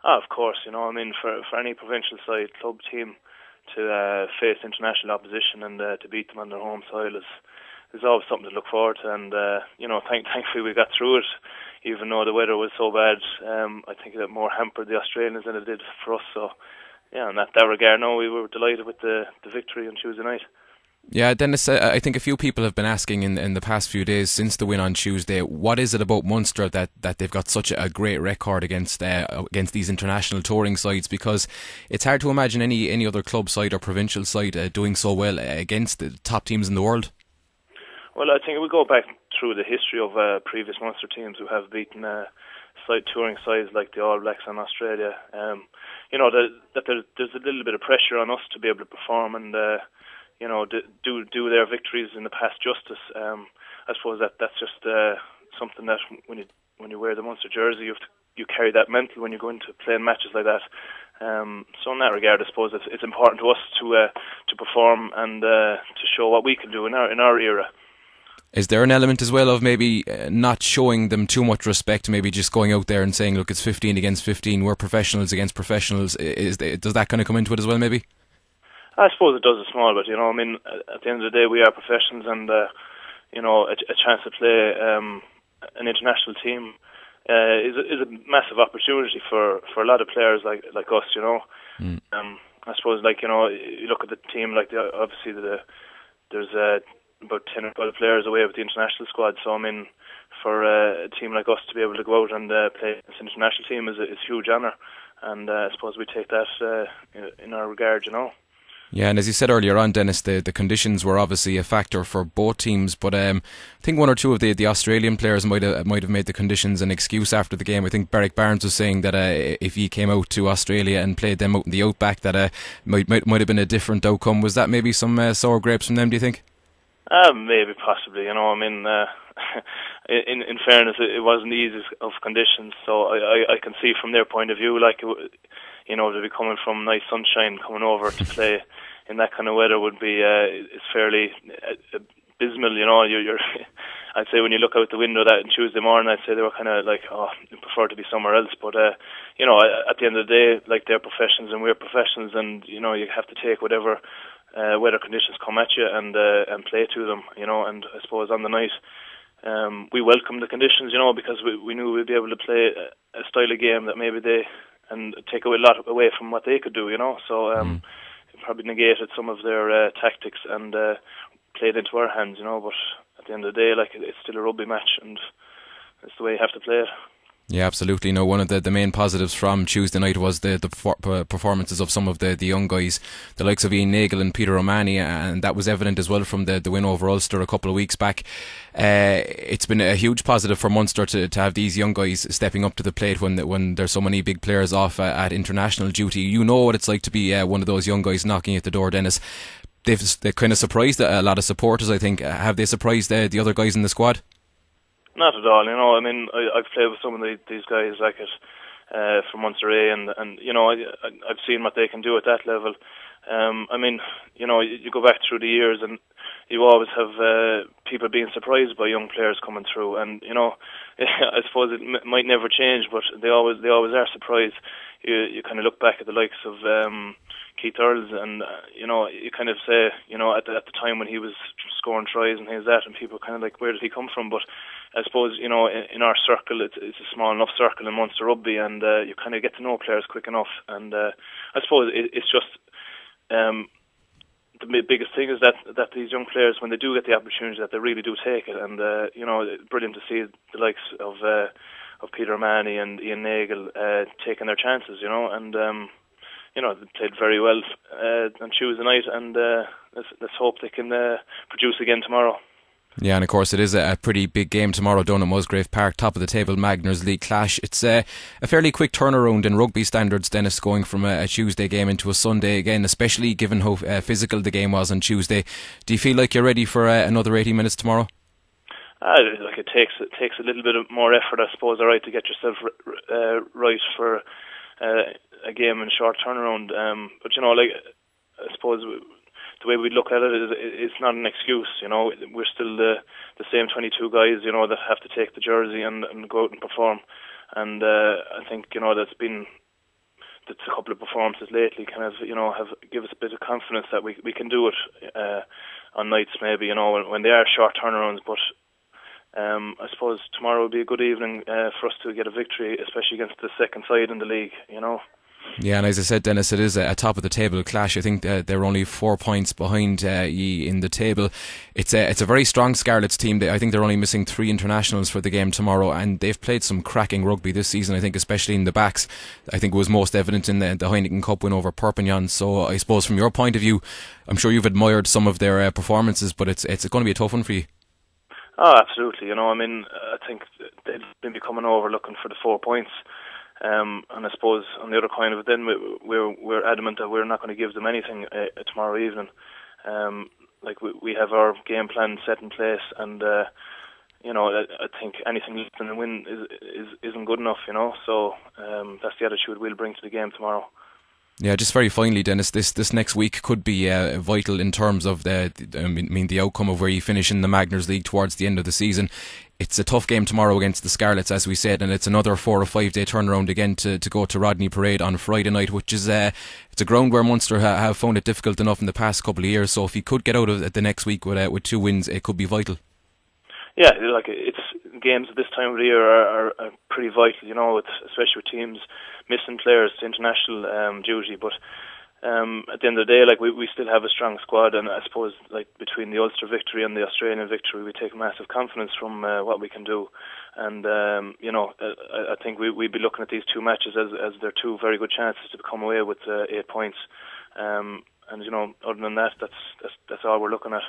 Of course, I mean, for any provincial side, club team to face international opposition and to beat them on their home soil is always something to look forward to. And thankfully we got through it, even though the weather was so bad. I think it more hampered the Australians than it did for us. So, yeah, in that regard, no, we were delighted with the victory on Tuesday night. Yeah, Dennis, I think a few people have been asking in the past few days since the win on Tuesday, what is it about Munster that they've got such a great record against these international touring sides? Because it's hard to imagine any other club side or provincial side doing so well against the top teams in the world. Well, I think we go back through the history of previous Munster teams who have beaten touring sides like the All Blacks in Australia. That there's a little bit of pressure on us to be able to perform and do their victories in the past justice. I suppose that's just something that when you wear the Munster jersey, you carry that mental when you go into playing matches like that. So in that regard, I suppose it's important to us to perform and to show what we can do in our era. Is there an element as well of maybe not showing them too much respect, maybe just going out there and saying, look, it's 15 against 15, we're professionals against professionals? Does that kind of come into it as well, maybe? I suppose it does a small bit, I mean, at the end of the day, we are professionals and, a chance to play an international team is a massive opportunity for a lot of players like us, I suppose, you look at the team, obviously there's about 10 or 12 players away with the international squad, so I mean, for a team like us to be able to go out and play this international team is a huge honour, and I suppose we take that in our regard, Yeah, and as you said earlier on, Dennis, the conditions were obviously a factor for both teams, but I think one or two of the Australian players might have made the conditions an excuse after the game. I think Berrick Barnes was saying that if he came out to Australia and played them out in the outback, that might have been a different outcome. Was that maybe some sour grapes from them, do you think? Maybe, possibly. I mean, in fairness, it wasn't the easiest of conditions, so I can see from their point of view, to be coming from nice sunshine, coming over to play in that kind of weather would be is fairly abysmal. You're I'd say when you look out the window that on Tuesday morning, I'd say they were kind of like, you prefer to be somewhere else. But at the end of the day, they're professionals and we're professionals, and you have to take whatever weather conditions come at you and play to them. And I suppose on the night we welcomed the conditions, because we knew we'd be able to play a style of game that maybe and take a lot away from what they could do, So it probably negated some of their tactics and played into our hands, But at the end of the day, it's still a rugby match, and it's the way you have to play it. Yeah, absolutely. No, one of the main positives from Tuesday night was the performances of some of the young guys, the likes of Ian Nagle and Peter O'Mahony, and that was evident as well from the win over Ulster a couple of weeks back. It's been a huge positive for Munster to have these young guys stepping up to the plate when there's so many big players off at international duty. You know what it's like to be one of those young guys knocking at the door, Dennis. They've kind of surprised a lot of supporters, I think. Have they surprised the other guys in the squad? Not at all, I mean, I've played with some of these guys like it from Munster A, and I've seen what they can do at that level. I mean, you go back through the years, and you always have people being surprised by young players coming through, and I suppose it might never change, but they always are surprised. You kind of look back at the likes of Keith Earls, and you kind of say, at the time when he was scoring tries and things like that, and people kind of like, where did he come from? But I suppose in our circle, it's a small enough circle in Munster rugby, and you kind of get to know players quick enough. And I suppose it's just the biggest thing is that these young players, when they do get the opportunity, that they really do take it. And brilliant to see the likes of Peter O'Mahony and Ian Nagle taking their chances, and they played very well on Tuesday night, and let's hope they can produce again tomorrow. Yeah, and of course it is a pretty big game tomorrow down at Musgrave Park, top of the table Magners League clash. It's a fairly quick turnaround in rugby standards, Dennis, going from a Tuesday game into a Sunday again, especially given how physical the game was on Tuesday. Do you feel like you're ready for another 80 minutes tomorrow? It takes a little bit of more effort, I suppose, alright, to get yourself right for a game in short turnaround. But I suppose the way we look at it is it's not an excuse. We're still the same 22 guys, that have to take the jersey and go out and perform. And I think that's been a couple of performances lately kind of, have give us a bit of confidence that we can do it on nights maybe, when they are short turnarounds. But I suppose tomorrow will be a good evening for us to get a victory, especially against the second side in the league, Yeah, and as I said, Dennis, it is a top of the table clash. I think they're only 4 points behind ye in the table. It's a very strong Scarlets team. I think they're only missing 3 internationals for the game tomorrow, and they've played some cracking rugby this season. I think, especially in the backs. I think it was most evident in the Heineken Cup win over Perpignan. So I suppose from your point of view, I'm sure you've admired some of their performances, but it's going to be a tough one for you. Oh, absolutely. I think they've been coming over looking for the 4 points. And I suppose on the other coin of it, then we're adamant that we're not going to give them anything tomorrow evening. We have our game plan set in place, and I think anything less than a win isn't good enough. So that's the attitude we'll bring to the game tomorrow. Yeah, just very finally, Dennis, this next week could be vital in terms of the outcome of where you finish in the Magners League towards the end of the season. It's a tough game tomorrow against the Scarlets, as we said, and it's another 4 or 5 day turnaround again to go to Rodney Parade on Friday night, which is it's a ground where Munster have found it difficult enough in the past couple of years. So if you could get out of it the next week with 2 wins, it could be vital. Yeah, it's games at this time of the year are pretty vital, especially with teams missing players to international duty. But at the end of the day, we still have a strong squad, and I suppose between the Ulster victory and the Australian victory, we take massive confidence from what we can do. And I think we'd be looking at these 2 matches as they're 2 very good chances to come away with 8 points. And other than that, that's all we're looking at.